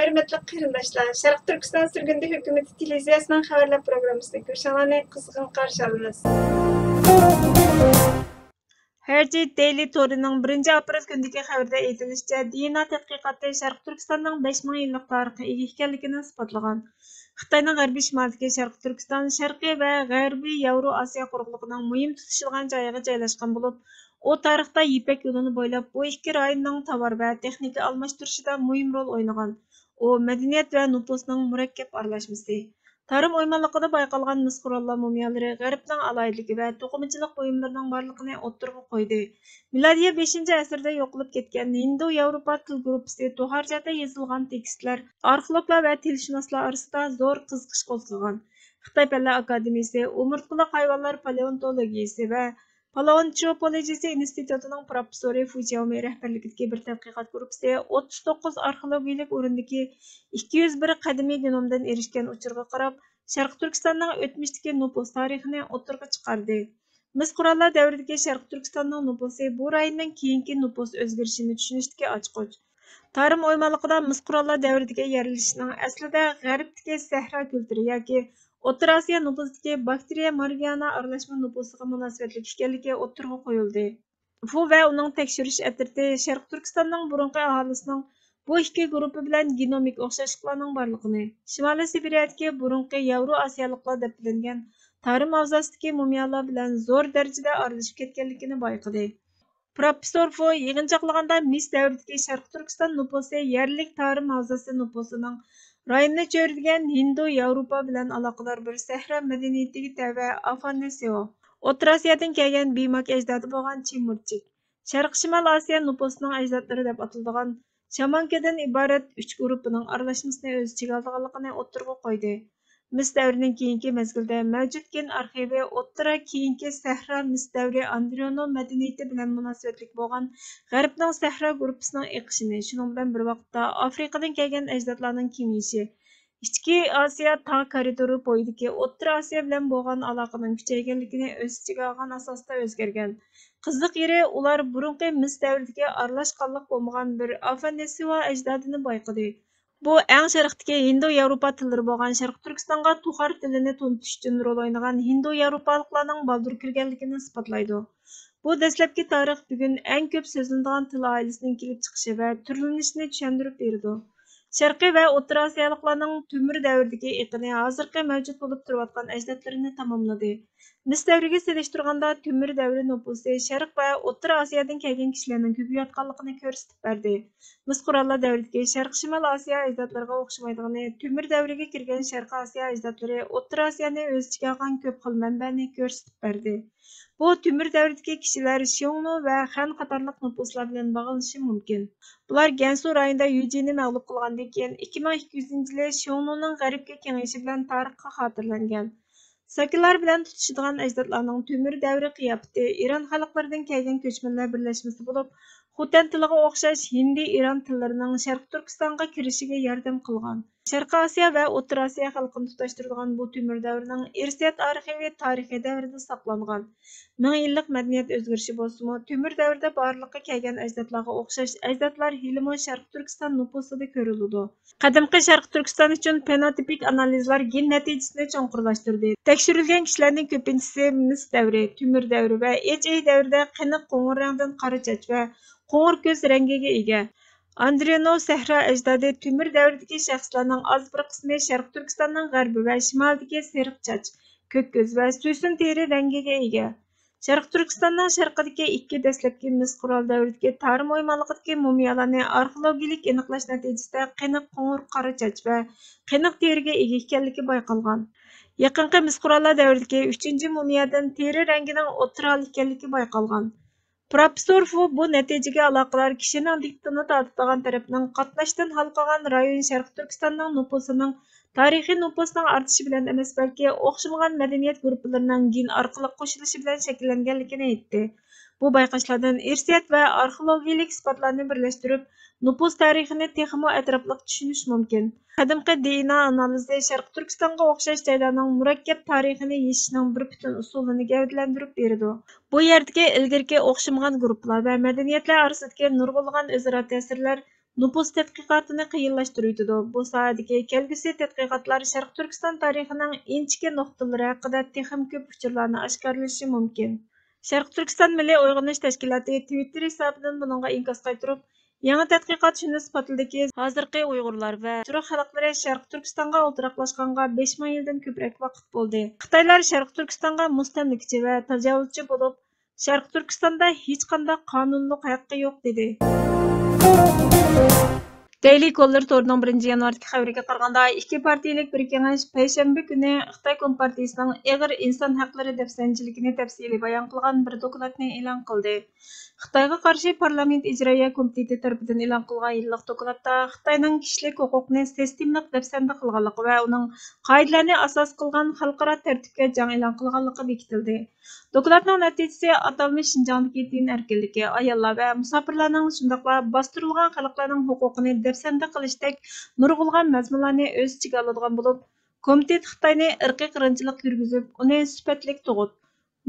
Hörmetli qarindoshlar, Sharq Turkiston Surgundi hukumati televiziyasining xabarlar programmasida ko'rishinglarni qizg'in qarshi olamiz. Herji Daily torining 1 aprel kundagi xabarda aytilishicha, DNA tadqiqoti Sharq Turkistonning 5000 yillik tarixga ega ekanligini isbotlagan. Xitoyning g'arbiy shimolidagi Sharq Turkiston sharqiy va g'arbiy Yevro Osiyo quruqligining muhim tutishilgan joyiga joylashgan bo'lib, o tarixda Ipak yo'lini bo'ylab bu ikki rayonning tovar va texnika almashtirishida muhim rol o'ynagan. O madaniyat va nüfusning murakkab aralashmasi. Tarım oymanlıqida bayqalgan mis qurollar mumiyalari G'arbning alayidligi va to'qimachilik buyumlarining borligini o'ttirg'a qo'ydi. Milodiya 5-asrda yo'qolib ketgan Hindo-Yevropa til gruppasi to'harjada yozilgan tekstlar arxeologlar va tilshunoslar orasida zo'r qiziqish qo'zg'agan. Xitoy Fanlar akademiyasi umurtqali hayvonlar paleontologiyasi va Paleontropologiyasi institutining professori Fu Jiaomi rahbarligidagi bir tadqiqot guruhi 39 arxeologik o'rindagi 201 qadimiy genomdan erishgan uchurga qarab, Sharq Turkistonning o'tmishdagi nüfus tarixini o'ttirg'a chiqardi. Mis qurollar davridagi Sharq Turkistonning nüfusi bu rayonning keyingi nüfus o'zgarishini tushunishdagi ochqoch. Tarım oymanlıqida mis qurollar davridagi yerilishning aslida g'arbdagi sahra kulturi yoki O'rta Osiyo nüfusidagi bakteriya Mariana aralashma nüfusiga munosabatli ekanligi o'ttirg'a qo'yildi. Fu va uning tekshirish atriti Sharq Turkistonning burunqi aholisining bu ikki guruhi bilan genomik o'xshashliklarning borligini, Shimoliy Sibiriyadagi burunqi Yevro Osiyoliklar deb bilingan tarım havzasidagi mumiyalar bilan zo'r darajada aralashib ketganligini bayqadi. Professor Fu yig'inchoqlaganda mis davridagi Sharq Turkiston nüfusi yerlik tarım havzasi nüfusining rayonni cho'rdigan Hindo-Yevropa bilan aloqador bir sahra madaniyatiga tava afanasiyo. O'rta Osiyodan kelgan biymak ajdodi bo'lgan Chimurchik. Sharq-Shimol Osiyo nüfusining ajdodlari deb ataladigan Shamankadan iborat 3 guruhining aralashmasini o'z ichiga olganligini o'ttirg'a qo'ydi. Mis davrining keyingi mezgilda mavjud gen arxivi o'ttira keyingi sahra mis davri Andriono madaniyati bilan munosabatli bo'lgan G'arbning sahra guruhining eqishini, shuning bilan bir vaqtda Afrikadan kelgan ajdodlarning kengayishi, Ichki Osiyo tog' koridori bo'yidagi O'rta Osiyo bilan bo'lgan aloqaning kuchayganligini o'z ichiga olgan asosda o'zgargan. Qiziq yeri ular burunqi mis davridagi aralashqanlik bo'lmagan bir afanasiyo ajdodini bayqadi. Bu eng sharqdagi Hindo-Yevropa tillari bo'lgan Sharq Turkistonga Tuxar tilini tunutish uchun rol o'ynagan Hindo-Yevropaliklarning baldur kirganligini isbotlaydi. Bu dastlabki tarix bugun eng ko'p so'zlanadigan til oilasining kelib chiqishi va turlanishini tushuntirib berdi. Sharqiy va O'rta Osiyoliklarning Temur davridagi eqini hozirgi mavjud bo'lib turayotgan ajdodlarini tamomladi. Mis davriga solishtirganda Temur davri nüfusi Sharq va O'rta Osiyodan kelgan kishilarning ko'payayotganligini ko'rsatib berdi. Mis qurollar davridagi Sharq-Shimol Osiyo ajdodlariga o'xshamaydigani Temur davriga kirgan Sharq Osiyo ajdodlari O'rta Osiyoni o'z ichiga olgan ko'p xil manbani ko'rsatib berdi. Bu Temur davridagi kishilar Xiongnu va Han qatorliq nüfuslar bilan bog'lanishi mumkin. Bular Gansu rayonida Yujini mag'lub qilgandan keyin 2200-yili Xiongnuning g'arbga kengayishi bilan tarixga xotirlangan. Sakilar bilan tutishadigan ajdodlarning Temur davri qiyofati Iran xalqlaridan kelgan ko'chmanlar birlashmasi bo'lib, Xutan tiliga o'xshash Hindi-Iran tillarining Sharq Turkistonga kirishiga yordam qilgan. Sharq Osiyo va O'rta Osiyo xalqini tutashtiradigan bu Temur davrining irsiyat arxivi tarixiy davrda saqlangan. 1000 yillik madaniyat o'zgarishi bo'lsa-mu, Temur davrida borliqqa kelgan ajdodlarga o'xshash ajdodlar hilmo Sharq Turkiston nüfusida ko'riladi. Qadimgi Sharq Turkiston uchun fenotipik analizlar gen natijasini cho'nqurlashtirdi. Tekshirilgan kishilarning ko'pinchisi mis davri, Temur davri va Ej davrida qiniq qo'ng'ir rangdan qora chach va qo'ng'ir ko'z rangiga ega. Andriono sahra ajdodi Temur davridagi shaxslarning oz bir qismi Sharq Turkistonning g'arbi va shimolidagi seriq chach, ko'k ko'z va suysun teri rangiga ega. Sharq Turkistonning sharqidagi ikki dastlabki mis qurol davridagi tarım oymanliqidagi mumiyalarni arxeologik aniqlash natijasida qiniq qo'ng'ir qora chach va qiniq teriga ega ekanligi bayqalgan. Yaqinqi mis qurollar davridagi 3-mumiyadan teri rangining o'tiral ekanligi bayqalgan. Professor Fu bu natijaga aloqador kishining diqqatini tortadigan tarafning qatnashdan halqagan rayon Sharq Turkistonning nüfusining tarixiy nüfusning ortishi bilan emas, balki o'xshamagan madaniyat guruhlarining gen orqali qo'shilishi bilan shakllanganligini aytdi. Bu bayqashlardan irsiyat va arxeologik isbotlarni birlashtirib, nüfus tarixini texmo atrofli tushunish mumkin. Qadimgi DNA analizi Sharq Turkistonga o'xshash joylarning murakkab tarixini yechishning bir butun usulini gavdalantirib berdi. Bu yerdagi ilgirki o'xshamagan guruhlar va madaniyatlar orasidagi nurg'unlagan o'zaro ta'sirlar nüfus tədqiqatını qiyinləşdiriydi. Bu sahədəki kelgusi tədqiqatlar Şərq Türkistan tarixinin inçiki nöqtələri haqida texim köp uçurlarını aşkarlaşı mümkün. Şərq Türkistan Milliy Uyg'unish Tashkiloti Twitter hisobidan buningga inkos qaytarib, yangi tədqiqat shuni isbotladiki, hozirgi Uyg'urlar va Türk xalqlari Şərq Türkistonga o'ltiraqlashganga 5000 yildan ko'proq vaqt bo'ldi. Xitoylar Şərq Türkistonga mustamlikachi va tajovuzchi bo'lib, Şərq Türkistonda hech qanday qonunluq haqqi yo'q dedi. Daily Caller to'rining 1 yanvardagi xabariga qaraganda, ikki partiyalik bir kengash payshanba kuni Xitoy Kompartiyasining og'ir inson haqlari dafsanchiligini tafsiliy bayon qilgan bir dokladni e'lon qildi. Xitoyga qarshi parlament ijroiya komiteti tarafidan e'lon qilgan yillik dokladda Xitoyning kishilik huquqni sistemlik dafsanda qilganligi va uning qoidalarini asos qilgan xalqaro tartibga jang e'lon qilganligi bekitildi. Dokladning natijasi atalmish Şinjandagi din erkinligi, ayollar va musofirlarning shundoqla bostirilgan xalqlarning huquqini dafsanda qilishdek nurg'ulg'an mazmunlarni o'z ichiga oladigan bo'lib, komitet Xitoyni irqiy qirg'inchilik yurgizib, uni sifatlik tug'ut,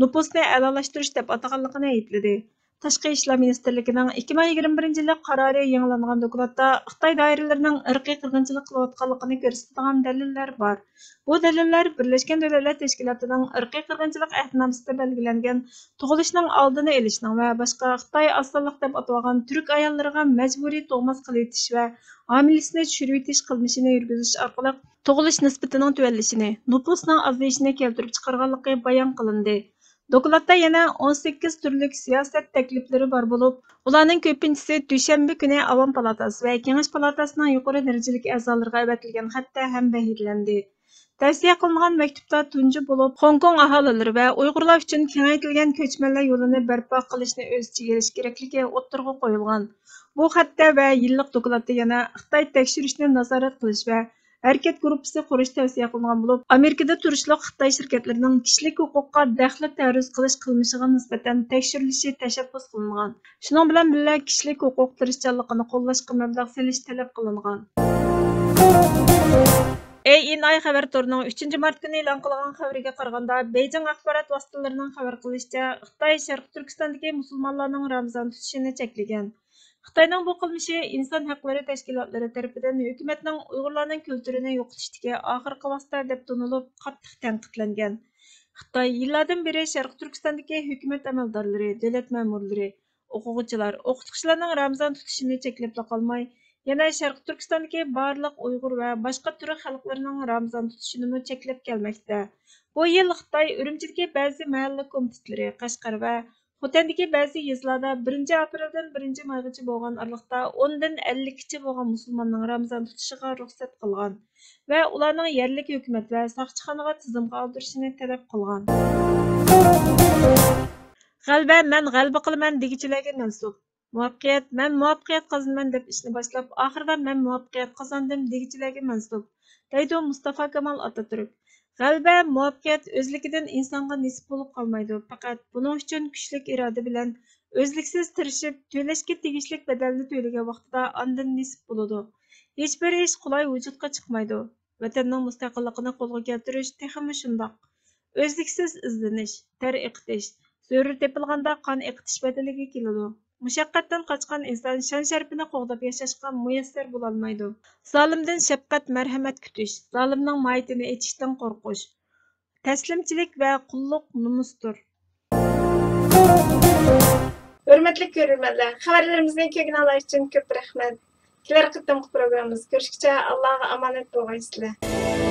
nüfusni a'lolashtirish deb ataganligini aybladi. Tashqi ishlar ministrligining 2021 yillik qarori yangilangan dokladda Xitoy doiralarining irqiy qirg'inchilik qilayotganligini ko'rsatadigan dalillar bor. Bu dalillar Birlashgan Davlatlar Tashkilotining irqiy qirg'inchilik ahdnomasida belgilangan tug'ilishning oldini olishning va boshqa Xitoy osonlik deb atalgan turk ayollariga majburiy tug'mas qilitish va homilisini tushirib etish qilmishini yurgizish orqali tug'ilish nisbatining tuvanlashini, nüfusning ozayishini keltirib chiqarganligi bayon qilindi. Dokladda yana 18 turlik siyosat takliflari bor bo'lib, ularning ko'pinchisi dushanba kuni Avom palatasi va Kengash palatasining yuqori darajalik a'zolariga avatilgan xatda ham belgilandi. Tavsiya qilingan maktubda tunji bo'lib, Hong Kong aholilari va Uyg'urlar uchun kengaytirilgan ko'chmanlar yo'lini barpo qilishni o'z ichiga olish kerakligi o'ttirg'a qo'yilgan. Bu xatda va yillik dokladda yana Xitoy tekshirishni nazorat qilish va harakat gruppasi qurish tavsiya qilingan bo'lib, Amerikada turishliq Xitoy shirkatlarining kishilik huquqqa daxli ta'ruz qilish qilmishiga nisbatan tekshirilishi tashabbus qilingan. Shuning bilan birga kishilik huquq tirishchanligini qo'llashga mablag' solish talab qilingan. ANI xabar torining 3-mart kuni e'lon qilingan xabariga qaraganda, Beijing axborot vositalarining xabar qilishicha, Xitoy Sharq Turkistondagi musulmonlarning Ramazon tutishini cheklagan. Xitoyning bu qilmishi inson haqlari tashkilotlari tomonidan hukumatning Uyg'urlarning kulturini yo'qotishdagi oxirgi vosita deb tanilib, qattiq tanqidlangan. Xitoy yillardan beri Sharq Turkistondagi hukumat amaldorlari, davlat ma'murlari, o'quvchilar, o'qituvchilarning Ramazon tutishini cheklab qolmay, yana Sharq Turkistondagi barliq Uyg'ur va boshqa turk xalqlarining Ramazon tutishini cheklab kelmoqda. Bu yil Xitoy Urumchidagi ba'zi mahalla komitetlari, Qashqar va Xotandagi ba'zi yezlarda 1 apreldan 1 maygacha bo'lgan aralıqda 10 dan 50 gacha bo'lgan musulmonning Ramazon tutishiga ruxsat qilgan va ularning yerlik hukumat va soqchixonaga tizimga oldirishini talab qilgan. G'alaba men g'alaba qilaman degichilarga mansub. Muvaffaqiyat men muvaffaqiyat qozonaman deb ishni boshlab, oxirida men muvaffaqiyat qozondim degichilarga mansub. Deydi Mustafa Kemal Atatürk. G'alaba, muvaffaqiyat o'zligidan insonga nisb bo'lib qolmaydi. Faqat buning uchun kuchlik iroda bilan o'zliksiz tirishib, to'lashga tegishli badalni to'lagan vaqtida ondan nisb bo'ladi. Hech bir ish qulay vujudga chiqmaydi. Vatanning mustaqilligini qo'lga keltirish texmi shundoq. O'zliksiz izlanish, ter iqitish, zo'ri tepilganda qon iqitish badaliga keladi. Mushaqqatdan qochgan inson shon-sharafini qo'g'dab yashashga muyassar bo'lolmaydi. Zolimdan shafqat, marhamat kutish, zolimning mayitini etishdan qo'rqish, taslimchilik va qulluq nomusdir. Hurmatli ko'ruvchilar, xabarlarimizni ko'rganlar uchun ko'p rahmat. Kelar qitimli programmamiz ko'rishguncha Allohga omonat bo'lgaysizlar.